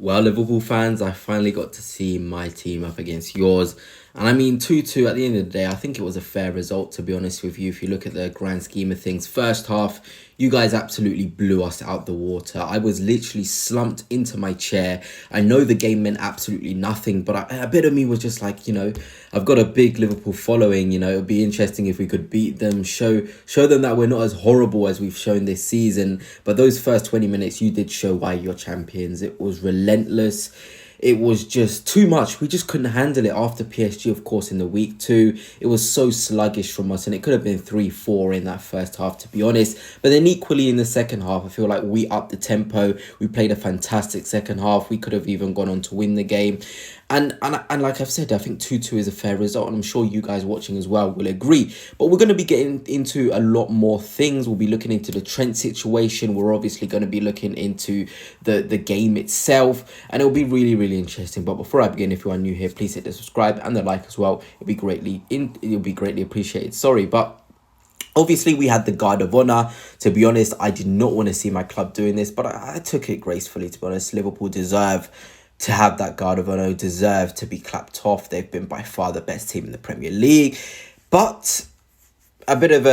Well, Liverpool fans, I finally got to see my team up against yours. And I mean, 2-2 at the end of the day, I think it was a fair result, to be honest with you. If you look at the grand scheme of things, first half, you guys absolutely blew us out the water. I was literally slumped into my chair. I know the game meant absolutely nothing, but a bit of me was just like, I've got a big Liverpool following, it would be interesting if we could beat them, show them that we're not as horrible as we've shown this season. But those first 20 minutes, you did show why you're champions. It was relentless. It was just too much. We just couldn't handle it after PSG, of course, in the week two. It was so sluggish from us, and it could have been 3-4 in that first half, to be honest. But then equally in the second half, I feel like we upped the tempo. We played a fantastic second half. We could have even gone on to win the game. And like I've said, I think 2-2 is a fair result, and I'm sure you guys watching as well will agree. But we're going to be getting into a lot more things. We'll be looking into the Trent situation. We're obviously going to be looking into the game itself, and it'll be really, really interesting. But before I begin, if you are new here, please hit the subscribe and the like as well. It'll be greatly appreciated. Sorry, but obviously, we had the Guard of Honour. To be honest, I did not want to see my club doing this, but I took it gracefully, to be honest. Liverpool deserve to have that Guard of Honour, deserve to be clapped off. They've been by far the best team in the Premier League. But a bit of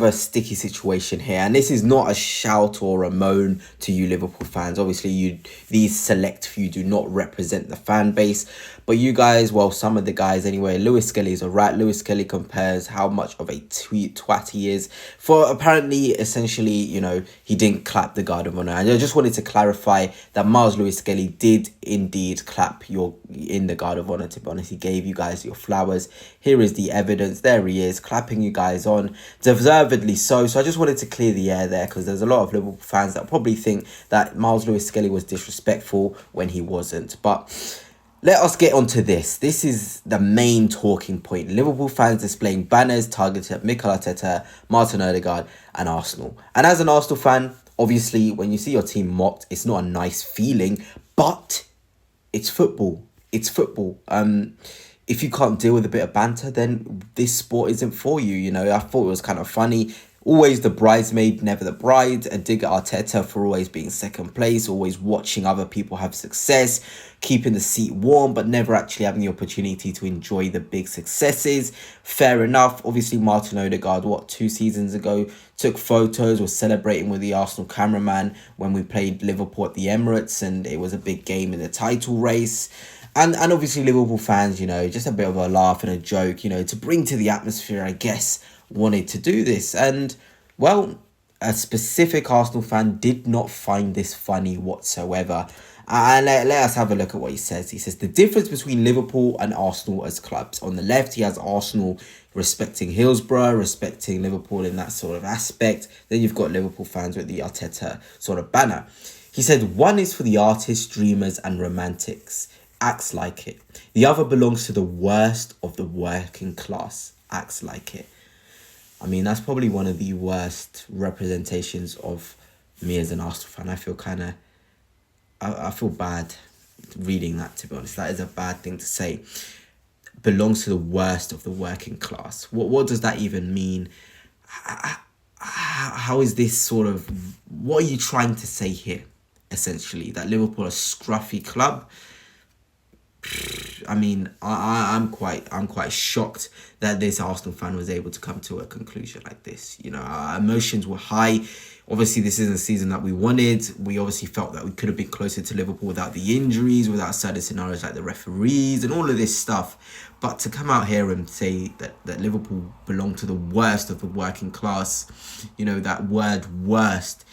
a sticky situation here, and this is not a shout or a moan to you Liverpool fans. Obviously, these select few do not represent the fan base, but you guys, well, some of the guys anyway. Lewis Skelly's alright. Lewis Skelly compares how much of a twat he is for apparently, essentially, he didn't clap the Guard of Honour. And I just wanted to clarify that Miles Lewis Skelly did indeed clap in the Guard of Honour. To be honest, he gave you guys your flowers. Here is the evidence. There he is, clapping you guys on. Deservedly so. So I just wanted to clear the air there, because there's a lot of Liverpool fans that probably think that Miles Lewis Skelly was disrespectful when he wasn't. But let us get on to this. This is the main talking point. Liverpool fans displaying banners targeted at Mikel Arteta, Martin Odegaard and Arsenal. And as an Arsenal fan, obviously, when you see your team mocked, it's not a nice feeling, but it's football. It's football. If you can't deal with a bit of banter, then this sport isn't for you. I thought it was kind of funny. Always the bridesmaid, never the bride. A dig at Arteta for always being second place, always watching other people have success, keeping the seat warm, but never actually having the opportunity to enjoy the big successes. Fair enough. Obviously, Martin Odegaard, 2 seasons ago, took photos, was celebrating with the Arsenal cameraman when we played Liverpool at the Emirates, and it was a big game in the title race. And obviously Liverpool fans, just a bit of a laugh and a joke, to bring to the atmosphere, I guess, wanted to do this. And, well, a specific Arsenal fan did not find this funny whatsoever. And let us have a look at what he says. He says, the difference between Liverpool and Arsenal as clubs. On the left, he has Arsenal respecting Hillsborough, respecting Liverpool in that sort of aspect. Then you've got Liverpool fans with the Arteta sort of banner. He said, one is for the artists, dreamers and romantics. Acts like it. The other belongs to the worst of the working class. Acts like it. I mean, that's probably one of the worst representations of me as an Arsenal fan. I feel I feel bad reading that, to be honest. That is a bad thing to say. Belongs to the worst of the working class. What does that even mean? How is this sort of... What are you trying to say here, essentially? That Liverpool are a scruffy club? I mean, I'm quite shocked that this Arsenal fan was able to come to a conclusion like this. Our emotions were high. Obviously, this isn't the season that we wanted. We obviously felt that we could have been closer to Liverpool without the injuries, without certain scenarios like the referees and all of this stuff. But to come out here and say that Liverpool belong to the worst of the working class, that word worst,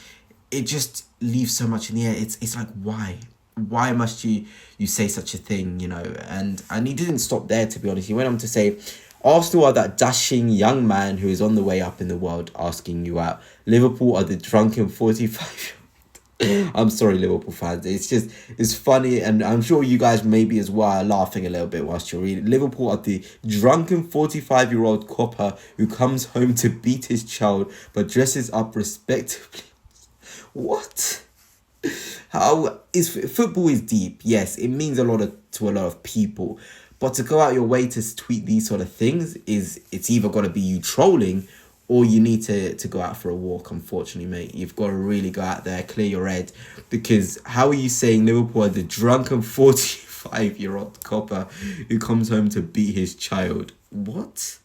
it just leaves so much in the air. It's like, why? Why must you say such a thing, And he didn't stop there, to be honest. He went on to say, Arsenal are that dashing young man who is on the way up in the world asking you out. Liverpool are the drunken 45-year-old. I'm sorry, Liverpool fans. It's funny, and I'm sure you guys maybe as well are laughing a little bit whilst you're reading. Liverpool are the drunken 45-year-old copper who comes home to beat his child but dresses up respectably. What? Football is deep. Yes, it means a lot to a lot of people, but to go out your way to tweet these sort of things it's either got to be you trolling or you need to go out for a walk, unfortunately, mate. You've got to really go out there, clear your head, because how are you saying Liverpool are the drunken 45-year-old copper who comes home to beat his child? What?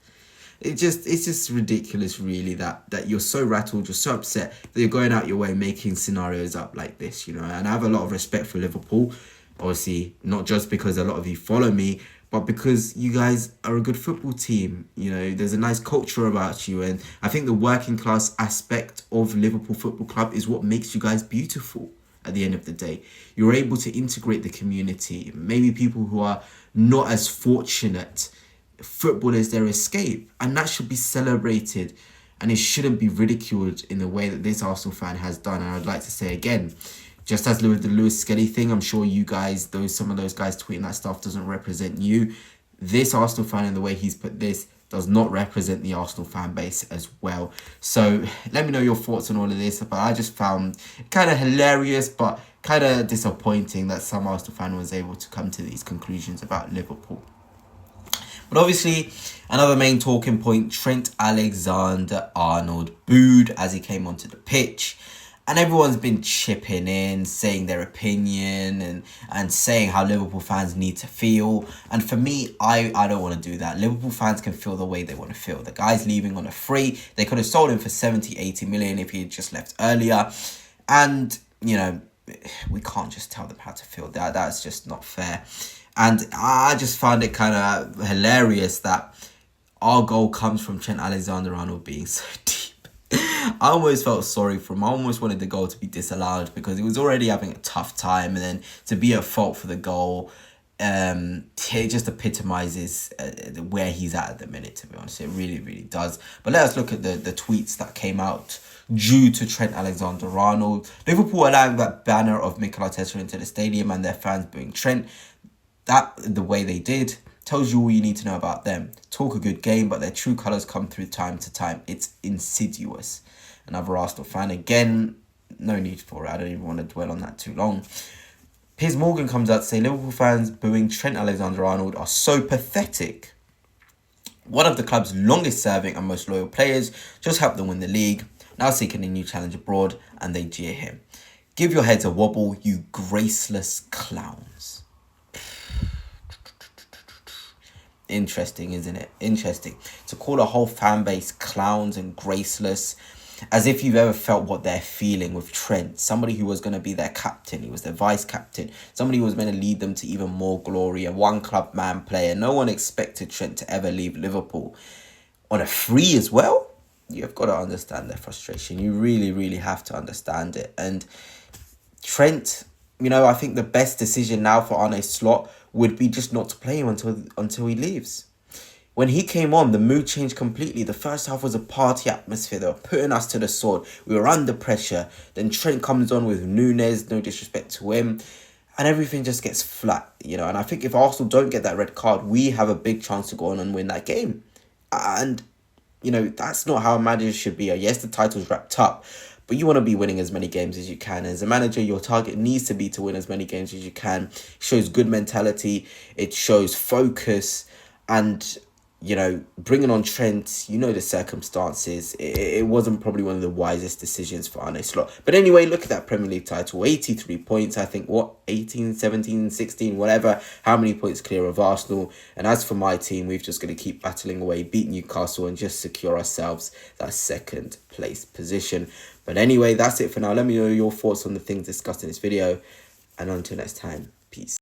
It's just ridiculous, really, that you're so rattled, you're so upset that you're going out your way making scenarios up like this, you know. And I have a lot of respect for Liverpool, obviously, not just because a lot of you follow me, but because you guys are a good football team. You know, there's a nice culture about you, and I think the working class aspect of Liverpool Football Club is what makes you guys beautiful. At the end of the day, you're able to integrate the community. Maybe people who are not as fortunate, football is their escape, and that should be celebrated, and it shouldn't be ridiculed in the way that this Arsenal fan has done. And I'd like to say again, just as with the Lewis Skelly thing, I'm sure you guys, some of those guys tweeting that stuff doesn't represent you. This Arsenal fan, and the way he's put this, does not represent the Arsenal fan base as well. So let me know your thoughts on all of this. But I just found it kind of hilarious, but kind of disappointing that some Arsenal fan was able to come to these conclusions about Liverpool. But obviously, another main talking point, Trent Alexander-Arnold booed as he came onto the pitch. And everyone's been chipping in, saying their opinion and saying how Liverpool fans need to feel. And for me, I don't want to do that. Liverpool fans can feel the way they want to feel. The guy's leaving on a free. They could have sold him for 70, 80 million if he had just left earlier. And, you know, we can't just tell them how to feel. That's just not fair. And I just found it kind of hilarious that our goal comes from Trent Alexander-Arnold being so deep. I almost felt sorry for him. I almost wanted the goal to be disallowed because he was already having a tough time, and then to be at fault for the goal, it just epitomizes where he's at the minute, to be honest. It really, really does. But let us look at the tweets that came out due to Trent Alexander-Arnold. Liverpool allowing that banner of Mikel Arteta into the stadium and their fans booing Trent. That, the way they did, tells you all you need to know about them. Talk a good game, but their true colours come through time to time. It's insidious. Another Arsenal fan, again, no need for it. I don't even want to dwell on that too long. Piers Morgan comes out to say Liverpool fans booing Trent Alexander-Arnold are so pathetic. One of the club's longest serving and most loyal players just helped them win the league. Now seeking a new challenge abroad, and they jeer him. Give your heads a wobble, you graceless clowns. Interesting, isn't it? Interesting. To call a whole fan base clowns and graceless, as if you've ever felt what they're feeling with Trent. Somebody who was going to be their captain. He was their vice captain. Somebody who was going to lead them to even more glory. A one-club man player. No one expected Trent to ever leave Liverpool. On a free as well? You've got to understand their frustration. You really, really have to understand it. And Trent, you know, I think the best decision now for Arne Slot would be just not to play him until he leaves. When he came on, the mood changed completely. The first half was a party atmosphere. They were putting us to the sword. We were under pressure. Then Trent comes on with Núñez, no disrespect to him, and everything just gets flat, you know. And I think if Arsenal don't get that red card, we have a big chance to go on and win that game. And, you know, that's not how a manager should be. Yes, the title's wrapped up, but you want to be winning as many games as you can. As a manager, your target needs to be to win as many games as you can. It shows good mentality. It shows focus. And, you know, bringing on Trent, you know the circumstances. It wasn't probably one of the wisest decisions for Arne Slot. But anyway, look at that Premier League title. 83 points, I think, 18, 17, 16, whatever. How many points clear of Arsenal? And as for my team, we've just got to keep battling away, beat Newcastle, and just secure ourselves that second place position. But anyway, that's it for now. Let me know your thoughts on the things discussed in this video. And until next time, peace.